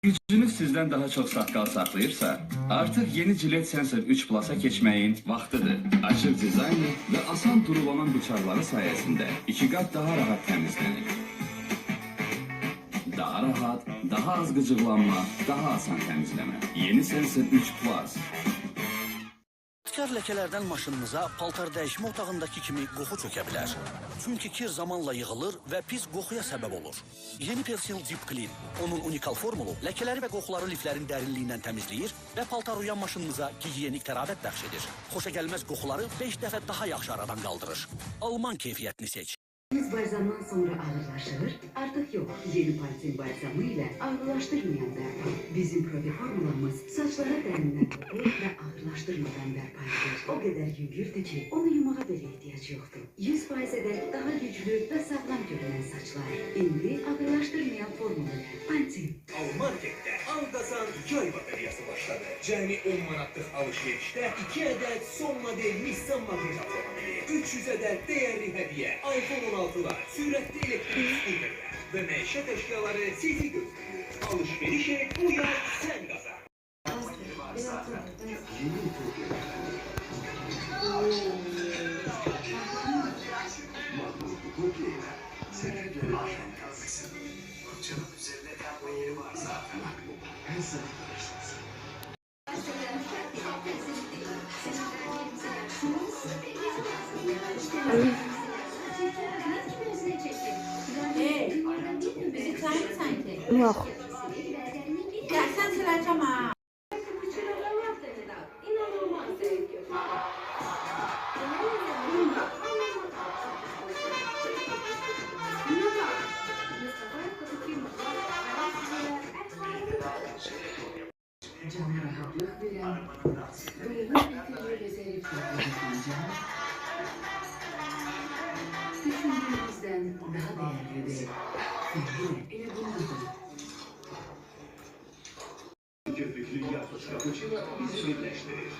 Gücünüz sizden daha çok saqqal saxlayırsa, artık yeni Gillette Sensor 3 Plus-a keçməyin vaxtıdır. Açıq dizayni və asan durulanan bıçaqları sayəsində 2 qat daha rahat təmizlənir. Daha rahat, daha az qıcıqlanma, daha asan təmizləmə. Yeni Sensor 3 Plus. Kar lekelerden maşınınıza paltar dəyişmə otağındaki kimi qoxu çökə bilər. Çünki kir zamanla yığılır və pis qoxuya səbəb olur. Yeni Persil Deep Clean. Onun unikal formulu lekeleri və qoxuları liflərin dərinliyindən təmizləyir və paltar uyan maşınınıza gigiyenik tərabət bəxş edir. Xoşagəlməz qoxuları 5 dəfə daha yaxşı aradan qaldırır. Alman keyfiyyətini seç. Biz balzamdan sonra ağırlaşır, artık yok. Yeni Pantene balzamı ile ağırlaştırmayan berpa. Bizim profi formulamız saçlara derinden dokur ve ağırlaştırmadan berpa edilir. O kadar yüngürdü ki onu yumağa bile ihtiyaç yoktu. 100% de daha güçlü ve sağlam görünen saçlar. Şimdi ağırlaştırmayan formulu Pantene. Almarket'te al kazan 2 ay bataryası başladı. Cəmi 10 manatlıq alışverişdə 2 ədəd son model Nissan Magneta avtomobili, 300 ədəd dəyərli hədiyyə, iPhone 16'lar, sürətli elektrik skuterlər və məişət əşyaları sizi gözləyir. Alışveriş et, bu yaz sən qazan. Sebeple akşam kalmışsın. Kutçanın üzerinde kalma yeri var zaten. En sana kalırsınız. Bizi çağır sanki. Yok. Gelsen sıracağım ha. Cana rahatlık veren, duyulur bitirici rezerv kullanacağım. Düşündüğümüzden daha değerli ve yine ele bulmadım. Fikri Yatos Cappuccino bizi birleştirir.